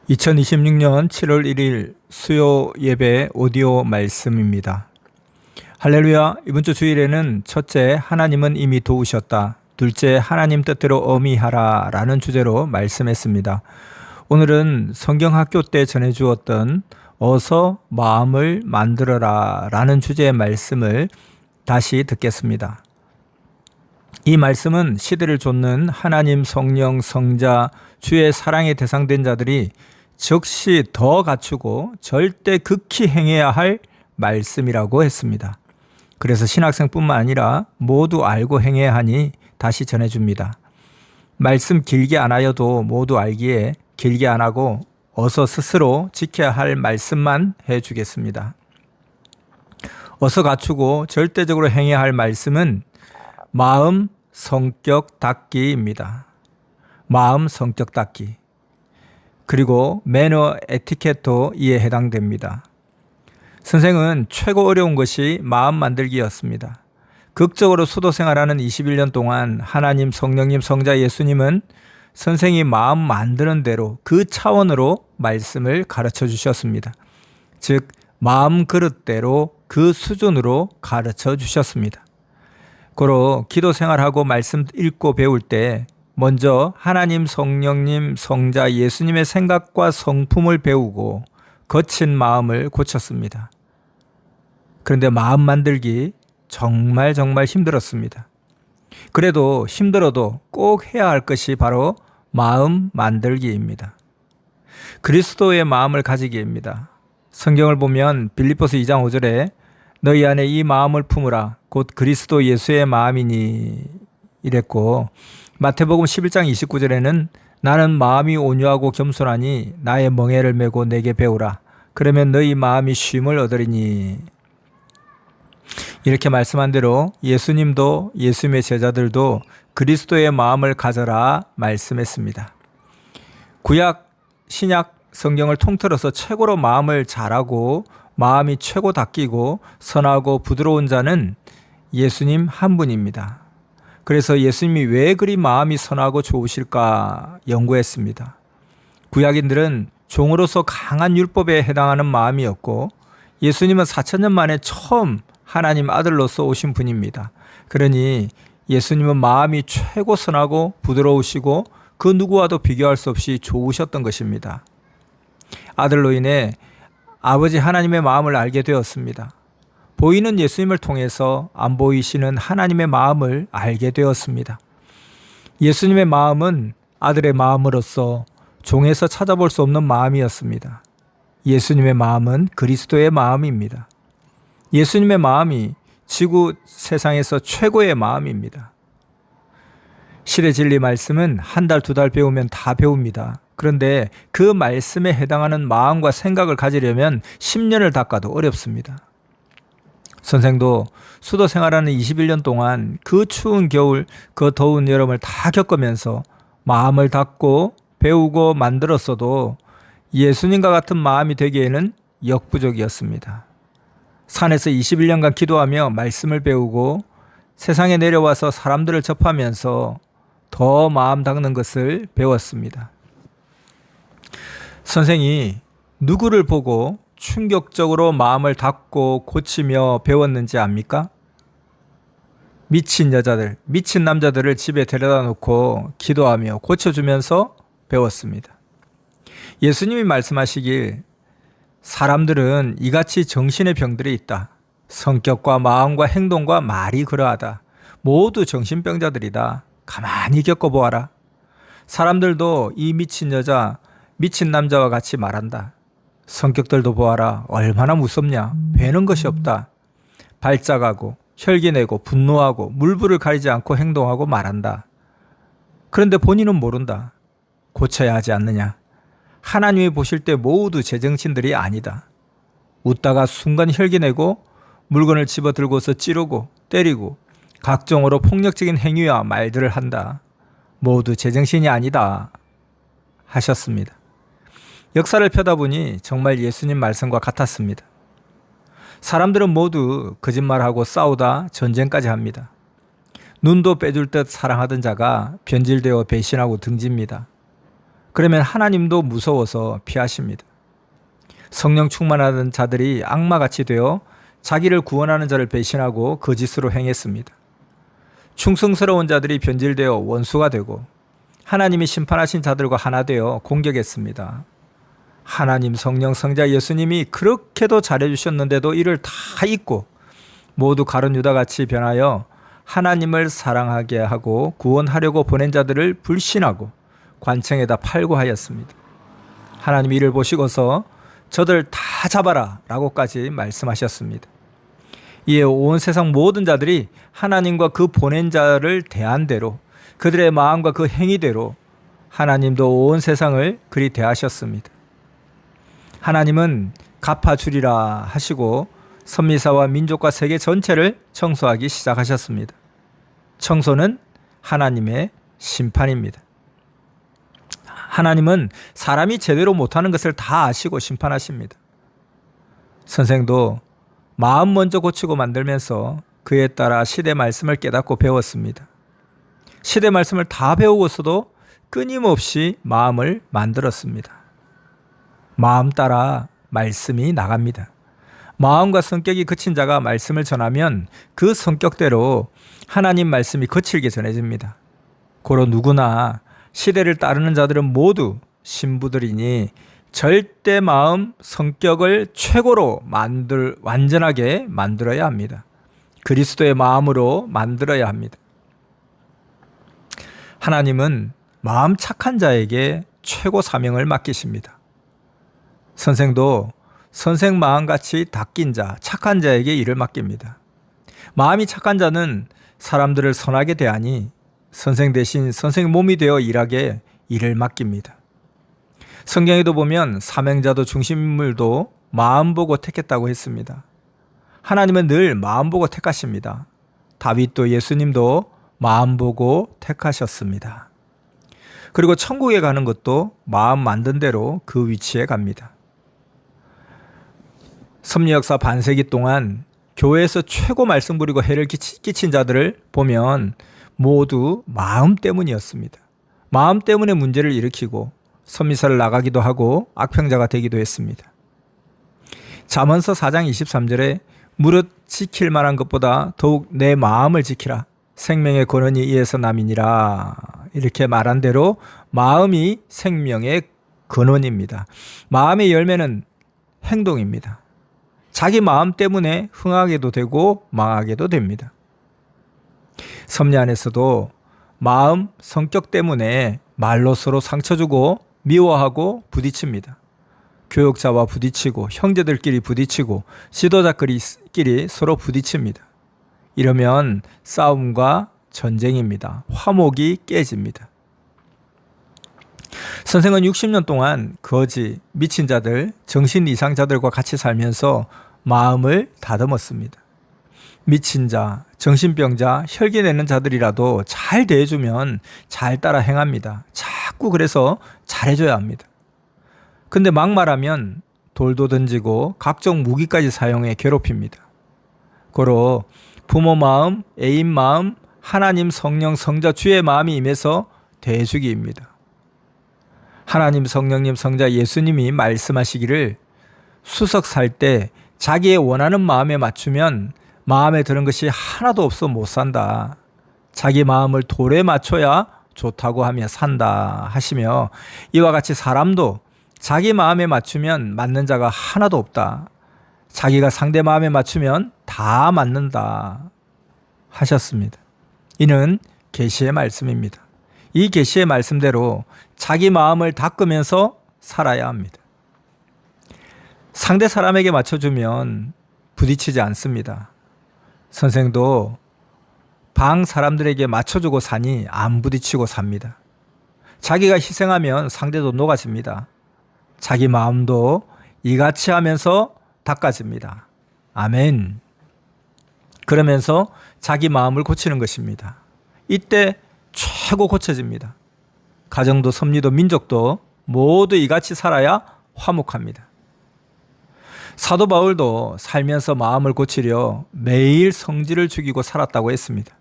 2026년 7월 1일 수요 예배 오디오 말씀입니다. 할렐루야. 이번 주 주일에는 첫째, 하나님은 이미 도우셨다. 둘째, 하나님 뜻대로 어미하라 라는 주제로 말씀했습니다. 오늘은 성경학교 때 전해주었던 어서 마음을 만들어라 라는 주제의 말씀을 다시 듣겠습니다. 이 말씀은 시대를 좇는 하나님, 성령, 성자, 주의 사랑에 대상된 자들이 즉시 더 갖추고 절대 극히 행해야 할 말씀이라고 했습니다. 그래서 신학생뿐만 아니라 모두 알고 행해야 하니 다시 전해줍니다. 말씀 길게 안 하여도 모두 알기에 길게 안 하고 어서 스스로 지켜야 할 말씀만 해주겠습니다. 어서 갖추고 절대적으로 행해야 할 말씀은 마음, 성격 닦기입니다. 마음, 성격 닦기. 그리고 매너, 에티켓도 이에 해당됩니다. 선생은 최고 어려운 것이 마음 만들기였습니다. 극적으로 수도 생활하는 21년 동안 하나님, 성령님, 성자 예수님은 선생이 마음 만드는 대로 그 차원으로 말씀을 가르쳐 주셨습니다. 즉 마음 그릇대로 그 수준으로 가르쳐 주셨습니다. 고로 기도 생활하고 말씀 읽고 배울 때 먼저 하나님, 성령님, 성자 예수님의 생각과 성품을 배우고 거친 마음을 고쳤습니다. 그런데 마음 만들기 정말 힘들었습니다. 그래도 힘들어도 꼭 해야 할 것이 바로 마음 만들기입니다. 그리스도의 마음을 가지기입니다. 성경을 보면 빌립보서 2장 5절에 너희 안에 이 마음을 품으라 곧 그리스도 예수의 마음이니 이랬고, 마태복음 11장 29절에는 나는 마음이 온유하고 겸손하니 나의 멍에를 메고 내게 배우라 그러면 너희 마음이 쉼을 얻으리니, 이렇게 말씀한 대로 예수님도 예수님의 제자들도 그리스도의 마음을 가져라 말씀했습니다. 구약, 신약 성경을 통틀어서 최고로 마음을 잘하고 마음이 최고 닦이고 선하고 부드러운 자는 예수님 한 분입니다. 그래서 예수님이 왜 그리 마음이 선하고 좋으실까 연구했습니다. 구약인들은 종으로서 강한 율법에 해당하는 마음이었고 예수님은 4,000년 만에 처음 하나님 아들로서 오신 분입니다. 그러니 예수님은 마음이 최고 선하고 부드러우시고 그 누구와도 비교할 수 없이 좋으셨던 것입니다. 아들로 인해 아버지 하나님의 마음을 알게 되었습니다. 보이는 예수님을 통해서 안 보이시는 하나님의 마음을 알게 되었습니다. 예수님의 마음은 아들의 마음으로서 종에서 찾아볼 수 없는 마음이었습니다. 예수님의 마음은 그리스도의 마음입니다. 예수님의 마음이 지구 세상에서 최고의 마음입니다. 시대 진리 말씀은 한 달, 두 달 배우면 다 배웁니다. 그런데 그 말씀에 해당하는 마음과 생각을 가지려면 10년을 닦아도 어렵습니다. 선생도 수도 생활하는 21년 동안 그 추운 겨울, 그 더운 여름을 다 겪으면서 마음을 닦고 배우고 만들었어도 예수님과 같은 마음이 되기에는 역부족이었습니다. 산에서 21년간 기도하며 말씀을 배우고 세상에 내려와서 사람들을 접하면서 더 마음 닦는 것을 배웠습니다. 선생이 누구를 보고 충격적으로 마음을 닫고 고치며 배웠는지 압니까? 미친 여자들, 미친 남자들을 집에 데려다 놓고 기도하며 고쳐주면서 배웠습니다. 예수님이 말씀하시길 사람들은 이같이 정신의 병들이 있다. 성격과 마음과 행동과 말이 그러하다. 모두 정신병자들이다. 가만히 겪어보아라. 사람들도 이 미친 여자, 미친 남자와 같이 말한다. 성격들도 보아라. 얼마나 무섭냐. 배는 것이 없다. 발작하고 혈기내고 분노하고 물불을 가리지 않고 행동하고 말한다. 그런데 본인은 모른다. 고쳐야 하지 않느냐. 하나님이 보실 때 모두 제정신들이 아니다. 웃다가 순간 혈기내고 물건을 집어들고서 찌르고 때리고 각종으로 폭력적인 행위와 말들을 한다. 모두 제정신이 아니다 하셨습니다. 역사를 펴다보니 정말 예수님 말씀과 같았습니다. 사람들은 모두 거짓말하고 싸우다 전쟁까지 합니다. 눈도 빼줄 듯 사랑하던 자가 변질되어 배신하고 등집니다. 그러면 하나님도 무서워서 피하십니다. 성령 충만하던 자들이 악마같이 되어 자기를 구원하는 자를 배신하고 거짓으로 행했습니다. 충성스러운 자들이 변질되어 원수가 되고 하나님이 심판하신 자들과 하나 되어 공격했습니다. 하나님, 성령, 성자 예수님이 그렇게도 잘해주셨는데도 이를 다 잊고 모두 가룟 유다같이 변하여 하나님을 사랑하게 하고 구원하려고 보낸 자들을 불신하고 관청에다 팔고 하였습니다. 하나님이 이를 보시고서 저들 다 잡아라 라고까지 말씀하셨습니다. 이에 온 세상 모든 자들이 하나님과 그 보낸 자를 대한 대로 그들의 마음과 그 행위대로 하나님도 온 세상을 그리 대하셨습니다. 하나님은 갚아주리라 하시고 선미사와 민족과 세계 전체를 청소하기 시작하셨습니다. 청소는 하나님의 심판입니다. 하나님은 사람이 제대로 못하는 것을 다 아시고 심판하십니다. 선생도 마음 먼저 고치고 만들면서 그에 따라 시대 말씀을 깨닫고 배웠습니다. 시대 말씀을 다 배우고서도 끊임없이 마음을 만들었습니다. 마음 따라 말씀이 나갑니다. 마음과 성격이 거친 자가 말씀을 전하면 그 성격대로 하나님 말씀이 거칠게 전해집니다. 고로 누구나 시대를 따르는 자들은 모두 신부들이니 절대 마음, 성격을 최고로 완전하게 만들어야 합니다. 그리스도의 마음으로 만들어야 합니다. 하나님은 마음 착한 자에게 최고 사명을 맡기십니다. 선생도 선생 마음같이 닦인 자, 착한 자에게 일을 맡깁니다. 마음이 착한 자는 사람들을 선하게 대하니 선생 대신 선생 몸이 되어 일하게 일을 맡깁니다. 성경에도 보면 사명자도 중심인물도 마음 보고 택했다고 했습니다. 하나님은 늘 마음 보고 택하십니다. 다윗도 예수님도 마음 보고 택하셨습니다. 그리고 천국에 가는 것도 마음 만든 대로 그 위치에 갑니다. 섭리 역사 반세기 동안 교회에서 최고 말씀 부리고 해를 끼친 자들을 보면 모두 마음 때문이었습니다. 마음 때문에 문제를 일으키고 선미사를 나가기도 하고 악평자가 되기도 했습니다. 잠언서 4장 23절에 무릇 지킬 만한 것보다 더욱 내 마음을 지키라. 생명의 근원이 이에서 남이니라. 이렇게 말한 대로 마음이 생명의 근원입니다. 마음의 열매는 행동입니다. 자기 마음 때문에 흥하게도 되고 망하게도 됩니다. 섭리 안에서도 마음, 성격 때문에 말로 서로 상처 주고 미워하고 부딪힙니다. 교역자와 부딪히고 형제들끼리 부딪히고 지도자끼리 서로 부딪힙니다. 이러면 싸움과 전쟁입니다. 화목이 깨집니다. 선생은 60년 동안 거지, 미친 자들, 정신 이상자들과 같이 살면서 마음을 다듬었습니다. 미친 자, 정신병자, 혈기 내는 자들이라도 잘 대해주면 잘 따라 행합니다. 자꾸 그래서 잘해줘야 합니다. 근데 막말하면 돌도 던지고 각종 무기까지 사용해 괴롭힙니다. 고로 부모 마음, 애인 마음, 하나님, 성령, 성자, 주의 마음이 임해서 대해주기입니다. 하나님, 성령님, 성자, 예수님이 말씀하시기를 수석 살 때 자기의 원하는 마음에 맞추면 마음에 드는 것이 하나도 없어 못 산다. 자기 마음을 돌에 맞춰야 좋다고 하며 산다 하시며 이와 같이 사람도 자기 마음에 맞추면 맞는 자가 하나도 없다. 자기가 상대 마음에 맞추면 다 맞는다 하셨습니다. 이는 계시의 말씀입니다. 이 계시의 말씀대로 자기 마음을 닦으면서 살아야 합니다. 상대 사람에게 맞춰주면 부딪히지 않습니다. 선생도 방 사람들에게 맞춰주고 사니 안 부딪히고 삽니다. 자기가 희생하면 상대도 녹아집니다. 자기 마음도 이같이 하면서 닦아집니다. 아멘. 그러면서 자기 마음을 고치는 것입니다. 이때 최고 고쳐집니다. 가정도 섭리도 민족도 모두 이같이 살아야 화목합니다. 사도 바울도 살면서 마음을 고치려 매일 성질을 죽이고 살았다고 했습니다.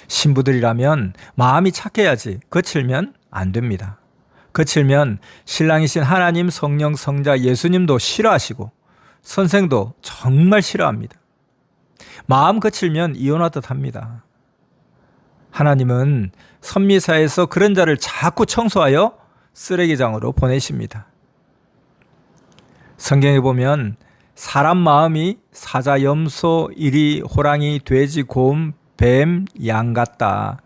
신부들이라면 마음이 착해야지 거칠면 안 됩니다. 거칠면 신랑이신 하나님, 성령, 성자 예수님도 싫어하시고 선생도 정말 싫어합니다. 마음 거칠면 이혼하듯 합니다. 하나님은 선미사에서 그런 자를 자꾸 청소하여 쓰레기장으로 보내십니다. 성경에 보면 사람 마음이 사자, 염소, 이리, 호랑이, 돼지, 곰, 뱀, 양 같다.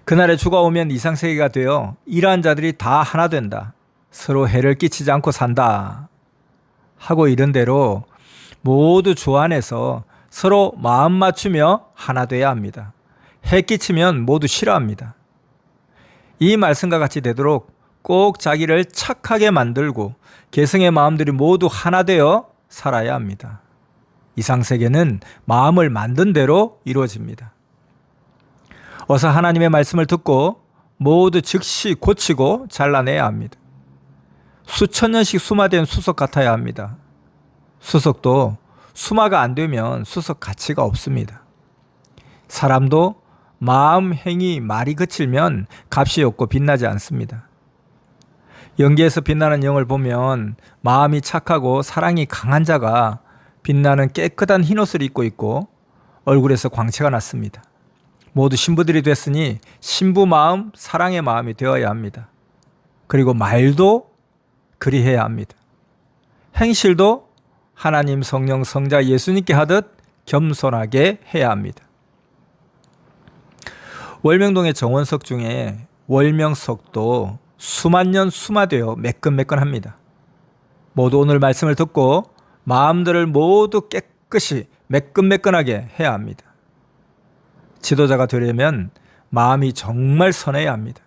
그날에 주가 오면 이상세계가 되어 이러한 자들이 다 하나 된다. 서로 해를 끼치지 않고 산다. 하고 이런 대로 모두 주 안에서 서로 마음 맞추며 하나 돼야 합니다. 해 끼치면 모두 싫어합니다. 이 말씀과 같이 되도록 꼭 자기를 착하게 만들고 계승의 마음들이 모두 하나 되어 살아야 합니다. 이상세계는 마음을 만든 대로 이루어집니다. 어서 하나님의 말씀을 듣고 모두 즉시 고치고 잘라내야 합니다. 수천 년씩 수마된 수석 같아야 합니다. 수석도 수마가 안 되면 수석 가치가 없습니다. 사람도 마음, 행위, 말이 거칠면 값이 없고 빛나지 않습니다. 연기에서 빛나는 영을 보면 마음이 착하고 사랑이 강한 자가 빛나는 깨끗한 흰옷을 입고 있고 얼굴에서 광채가 났습니다. 모두 신부들이 됐으니 신부 마음, 사랑의 마음이 되어야 합니다. 그리고 말도 그리해야 합니다. 행실도 하나님, 성령, 성자 예수님께 하듯 겸손하게 해야 합니다. 월명동의 정원석 중에 월명석도 수만 년 수마되어 매끈매끈합니다. 모두 오늘 말씀을 듣고 마음들을 모두 깨끗이 매끈매끈하게 해야 합니다. 지도자가 되려면 마음이 정말 선해야 합니다.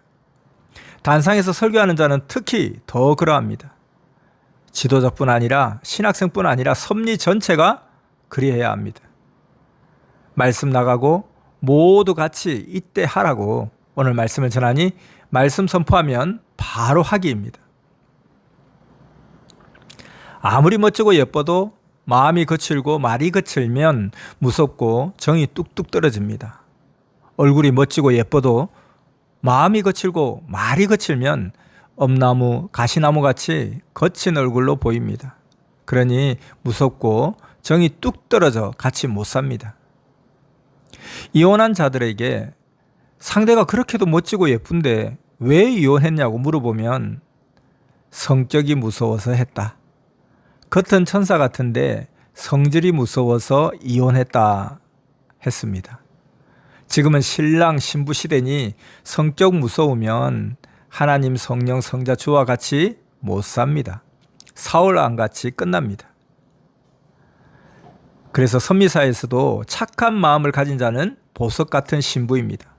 단상에서 설교하는 자는 특히 더 그러합니다. 지도자뿐 아니라 신학생뿐 아니라 섭리 전체가 그리해야 합니다. 말씀 나가고 모두 같이 이때 하라고 오늘 말씀을 전하니 말씀 선포하면 바로 하기입니다. 아무리 멋지고 예뻐도 마음이 거칠고 말이 거칠면 무섭고 정이 뚝뚝 떨어집니다. 얼굴이 멋지고 예뻐도 마음이 거칠고 말이 거칠면 엄나무, 가시나무 같이 거친 얼굴로 보입니다. 그러니 무섭고 정이 뚝 떨어져 같이 못 삽니다. 이혼한 자들에게 상대가 그렇게도 멋지고 예쁜데 왜 이혼했냐고 물어보면 성격이 무서워서 했다. 겉은 천사 같은데 성질이 무서워서 이혼했다 했습니다. 지금은 신랑 신부 시대니 성격 무서우면 하나님, 성령, 성자, 주와 같이 못 삽니다. 사울왕 같이 끝납니다. 그래서 선미사에서도 착한 마음을 가진 자는 보석 같은 신부입니다.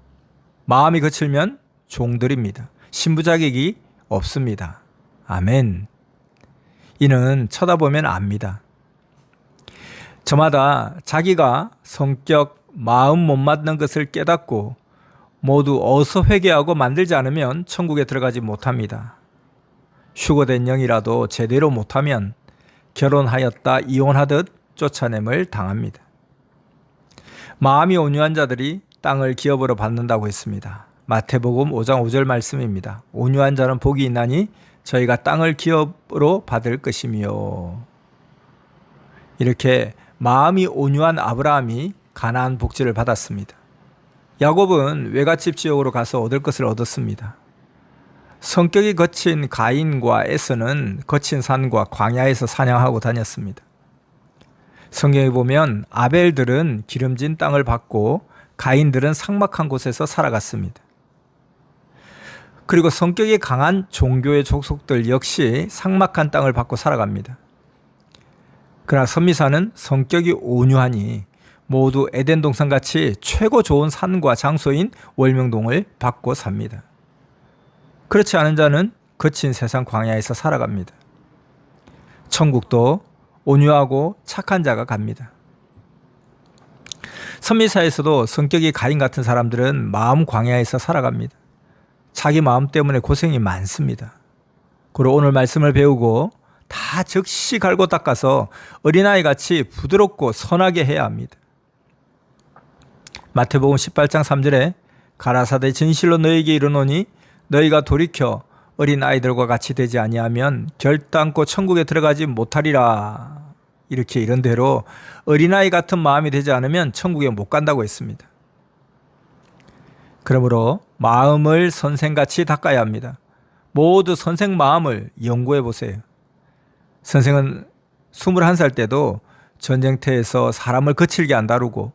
마음이 거칠면 종들입니다. 신부 자격이 없습니다. 아멘. 이는 쳐다보면 압니다. 저마다 자기가 성격, 마음 못 맞는 것을 깨닫고 모두 어서 회개하고 만들지 않으면 천국에 들어가지 못합니다. 휴거된 영이라도 제대로 못하면 결혼하였다 이혼하듯 쫓아냄을 당합니다. 마음이 온유한 자들이 땅을 기업으로 받는다고 했습니다. 마태복음 5장 5절 말씀입니다. 온유한 자는 복이 있나니 저희가 땅을 기업으로 받을 것이며. 이렇게 마음이 온유한 아브라함이 가나안 복지를 받았습니다. 야곱은 외갓집 지역으로 가서 얻을 것을 얻었습니다. 성격이 거친 가인과 에서는 거친 산과 광야에서 사냥하고 다녔습니다. 성경에 보면 아벨들은 기름진 땅을 받고 가인들은 삭막한 곳에서 살아갔습니다. 그리고 성격이 강한 종교의 족속들 역시 삭막한 땅을 받고 살아갑니다. 그러나 선미사는 성격이 온유하니 모두 에덴 동산같이 최고 좋은 산과 장소인 월명동을 받고 삽니다. 그렇지 않은 자는 거친 세상 광야에서 살아갑니다. 천국도 온유하고 착한 자가 갑니다. 선미사에서도 성격이 가인 같은 사람들은 마음 광야에서 살아갑니다. 자기 마음 때문에 고생이 많습니다. 그리고 오늘 말씀을 배우고 다 즉시 갈고 닦아서 어린아이같이 부드럽고 선하게 해야 합니다. 마태복음 18장 3절에 가라사대 진실로 너희에게 이르노니 너희가 돌이켜 어린 아이들과 같이 되지 아니하면 결단코 천국에 들어가지 못하리라. 이렇게 이런대로 어린아이 같은 마음이 되지 않으면 천국에 못 간다고 했습니다. 그러므로 마음을 선생같이 닦아야 합니다. 모두 선생 마음을 연구해 보세요. 선생은 21살 때도 전쟁터에서 사람을 거칠게 안 다루고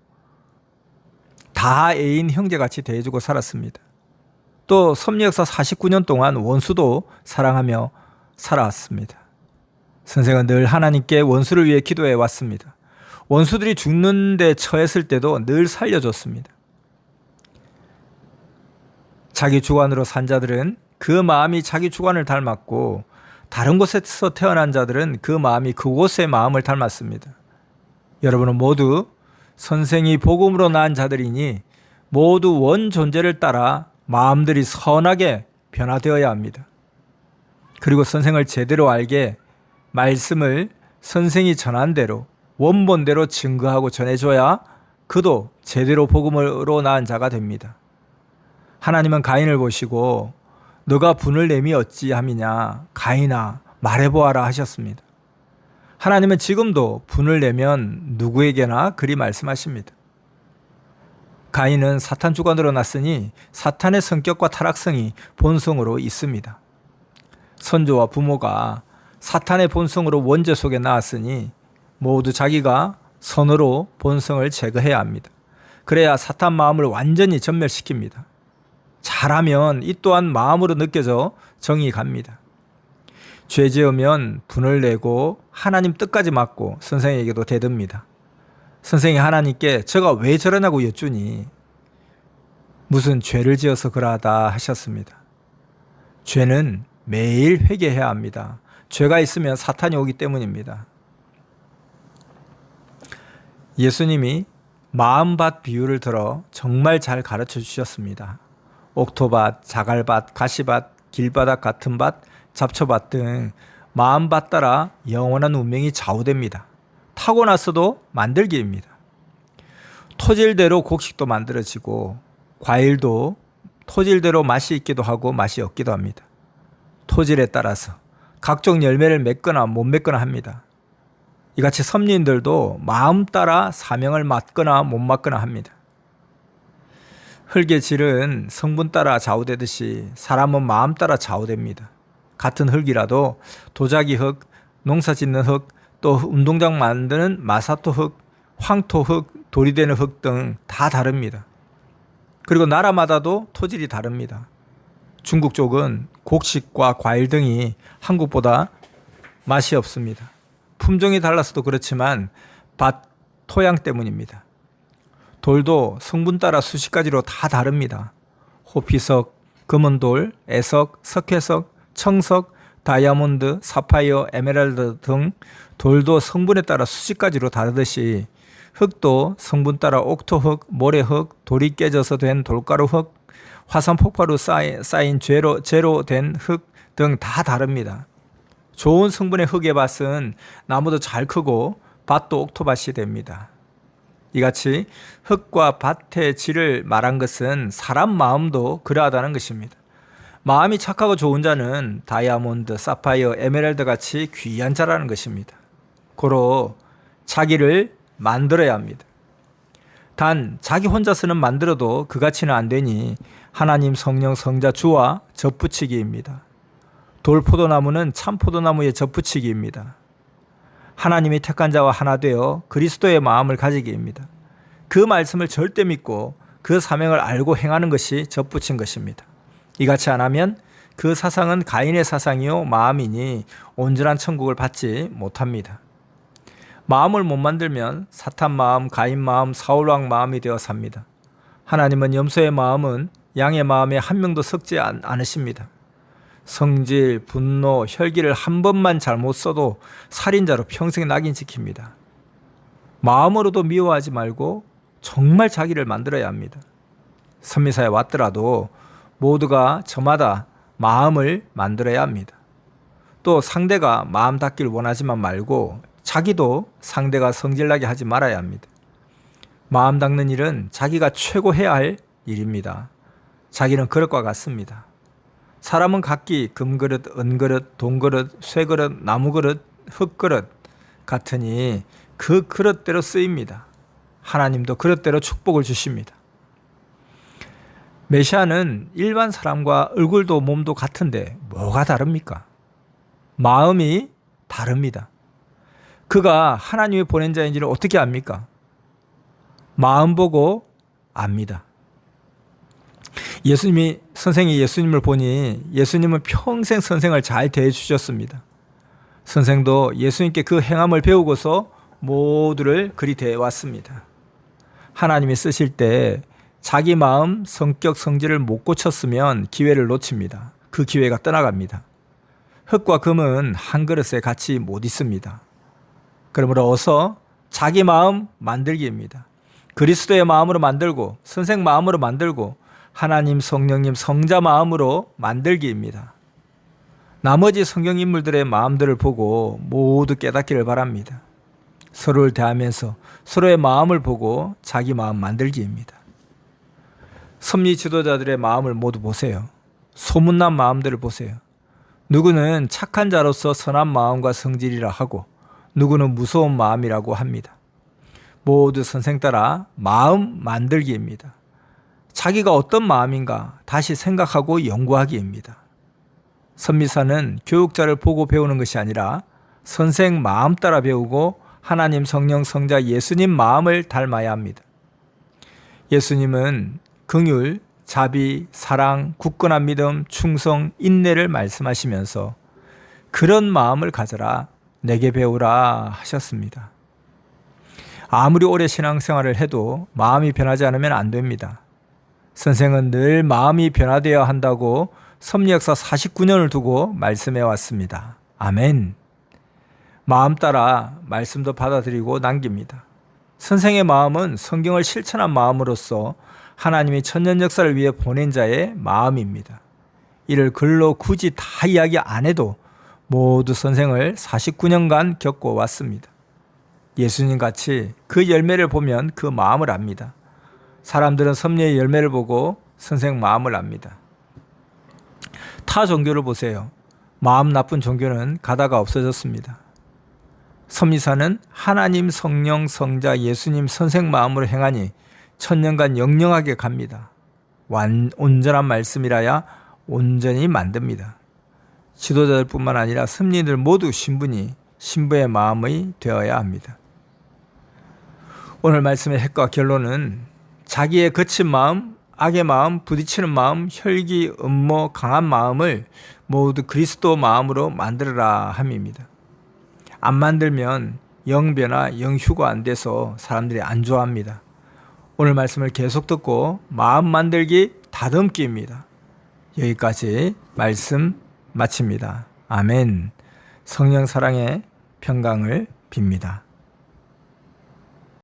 다 애인 형제같이 대해주고 살았습니다. 또 섭리 역사 49년 동안 원수도 사랑하며 살아왔습니다. 선생은 늘 하나님께 원수를 위해 기도해 왔습니다. 원수들이 죽는 데 처했을 때도 늘 살려줬습니다. 자기 주관으로 산 자들은 그 마음이 자기 주관을 닮았고, 다른 곳에서 태어난 자들은 그 마음이 그곳의 마음을 닮았습니다. 여러분은 모두 선생이 복음으로 낳은 자들이니 모두 원 존재를 따라 마음들이 선하게 변화되어야 합니다. 그리고 선생을 제대로 알게 말씀을 선생이 전한 대로 원본대로 증거하고 전해줘야 그도 제대로 복음으로 낳은 자가 됩니다. 하나님은 가인을 보시고 너가 분을 내미 어찌함이냐, 가인아 말해보아라 하셨습니다. 하나님은 지금도 분을 내면 누구에게나 그리 말씀하십니다. 가인은 사탄 주관으로 났으니 사탄의 성격과 타락성이 본성으로 있습니다. 선조와 부모가 사탄의 본성으로 원죄 속에 나왔으니 모두 자기가 선으로 본성을 제거해야 합니다. 그래야 사탄 마음을 완전히 전멸시킵니다. 잘하면 이 또한 마음으로 느껴져 정이 갑니다. 죄 지으면 분을 내고 하나님 뜻까지 맞고 선생에게도 대듭니다. 선생이 하나님께 저가 왜 저러냐고 여쭈니 무슨 죄를 지어서 그러하다 하셨습니다. 죄는 매일 회개해야 합니다. 죄가 있으면 사탄이 오기 때문입니다. 예수님이 마음밭 비유를 들어 정말 잘 가르쳐 주셨습니다. 옥토밭, 자갈밭, 가시밭, 길바닥 같은 밭, 잡초밭 등 마음밭 따라 영원한 운명이 좌우됩니다. 타고났어도 만들기입니다. 토질대로 곡식도 만들어지고 과일도 토질대로 맛이 있기도 하고 맛이 없기도 합니다. 토질에 따라서 각종 열매를 맺거나 못 맺거나 합니다. 이같이 섭리인들도 마음 따라 사명을 맡거나 못 맡거나 합니다. 흙의 질은 성분 따라 좌우되듯이 사람은 마음 따라 좌우됩니다. 같은 흙이라도 도자기 흙, 농사 짓는 흙, 또 운동장 만드는 마사토 흙, 황토 흙, 돌이 되는 흙 등 다 다릅니다. 그리고 나라마다도 토질이 다릅니다. 중국 쪽은 곡식과 과일 등이 한국보다 맛이 없습니다. 품종이 달라서도 그렇지만 밭 토양 때문입니다. 돌도 성분 따라 수십 가지로 다 다릅니다. 호피석, 금은돌, 애석, 석회석, 청석, 다이아몬드, 사파이어, 에메랄드 등 돌도 성분에 따라 수십 가지로 다르듯이 흙도 성분 따라 옥토흙, 모래흙, 돌이 깨져서 된 돌가루흙, 화산 폭발로 쌓인 재로 된 흙 등 다 다릅니다. 좋은 성분의 흙의 밭은 나무도 잘 크고 밭도 옥토밭이 됩니다. 이같이 흙과 밭의 질을 말한 것은 사람 마음도 그러하다는 것입니다. 마음이 착하고 좋은 자는 다이아몬드, 사파이어, 에메랄드 같이 귀한 자라는 것입니다. 고로 자기를 만들어야 합니다. 단 자기 혼자서는 만들어도 그 가치는 안 되니 하나님, 성령, 성자, 주와 접붙이기입니다. 돌포도나무는 참포도나무의 접붙이기입니다. 하나님이 택한 자와 하나 되어 그리스도의 마음을 가지기입니다. 그 말씀을 절대 믿고 그 사명을 알고 행하는 것이 접붙인 것입니다. 이같이 안 하면 그 사상은 가인의 사상이요 마음이니 온전한 천국을 받지 못합니다. 마음을 못 만들면 사탄 마음, 가인 마음, 사울왕 마음이 되어 삽니다. 하나님은 염소의 마음은 양의 마음에 한 명도 섞지 않으십니다. 성질, 분노, 혈기를 한 번만 잘못 써도 살인자로 평생 낙인 찍힙니다. 마음으로도 미워하지 말고 정말 자기를 만들어야 합니다. 선미사에 왔더라도 모두가 저마다 마음을 만들어야 합니다. 또 상대가 마음 닫길 원하지만 말고 자기도 상대가 성질나게 하지 말아야 합니다. 마음 닦는 일은 자기가 최고 해야 할 일입니다. 자기는 그럴 것 같습니다. 사람은 각기 금그릇, 은그릇, 동그릇, 쇠그릇, 나무그릇, 흙그릇 같으니 그 그릇대로 쓰입니다. 하나님도 그릇대로 축복을 주십니다. 메시아는 일반 사람과 얼굴도 몸도 같은데 뭐가 다릅니까? 마음이 다릅니다. 그가 하나님이 보낸 자인지를 어떻게 압니까? 마음 보고 압니다. 선생이 예수님을 보니 예수님은 평생 선생을 잘 대해 주셨습니다. 선생도 예수님께 그 행함을 배우고서 모두를 그리 대해 왔습니다. 하나님이 쓰실 때 자기 마음, 성격, 성질을 못 고쳤으면 기회를 놓칩니다. 그 기회가 떠나갑니다. 흙과 금은 한 그릇에 같이 못 있습니다. 그러므로 어서 자기 마음 만들기입니다. 그리스도의 마음으로 만들고 선생 마음으로 만들고 하나님, 성령님, 성자 마음으로 만들기입니다. 나머지 성경 인물들의 마음들을 보고 모두 깨닫기를 바랍니다. 서로를 대하면서 서로의 마음을 보고 자기 마음 만들기입니다. 섭리 지도자들의 마음을 모두 보세요. 소문난 마음들을 보세요. 누구는 착한 자로서 선한 마음과 성질이라 하고 누구는 무서운 마음이라고 합니다. 모두 선생 따라 마음 만들기입니다. 자기가 어떤 마음인가 다시 생각하고 연구하기입니다. 선미사는 교육자를 보고 배우는 것이 아니라 선생 마음 따라 배우고 하나님, 성령, 성자, 예수님 마음을 닮아야 합니다. 예수님은 긍휼, 자비, 사랑, 굳건한 믿음, 충성, 인내를 말씀하시면서 그런 마음을 가져라, 내게 배우라 하셨습니다. 아무리 오래 신앙생활을 해도 마음이 변하지 않으면 안 됩니다. 선생은 늘 마음이 변화되어야 한다고 섭리역사 49년을 두고 말씀해 왔습니다. 아멘. 마음 따라 말씀도 받아들이고 남깁니다. 선생의 마음은 성경을 실천한 마음으로서 하나님이 천년 역사를 위해 보낸 자의 마음입니다. 이를 글로 굳이 다 이야기 안 해도 모두 선생을 49년간 겪고 왔습니다. 예수님 같이 그 열매를 보면 그 마음을 압니다. 사람들은 섭리의 열매를 보고 선생 마음을 압니다. 타 종교를 보세요. 마음 나쁜 종교는 가다가 없어졌습니다. 섭리사는 하나님, 성령, 성자, 예수님, 선생 마음으로 행하니 천년간 영영하게 갑니다. 온전한 말씀이라야 온전히 만듭니다. 지도자들뿐만 아니라 섭리인들 모두 신부의 마음이 되어야 합니다. 오늘 말씀의 핵과 결론은 자기의 거친 마음, 악의 마음, 부딪히는 마음, 혈기, 음모, 강한 마음을 모두 그리스도 마음으로 만들어라 함입니다. 안 만들면 영변화, 영휴가 안 돼서 사람들이 안 좋아합니다. 오늘 말씀을 계속 듣고 마음 만들기 다듬기입니다. 여기까지 말씀 마칩니다. 아멘. 성령 사랑의 평강을 빕니다.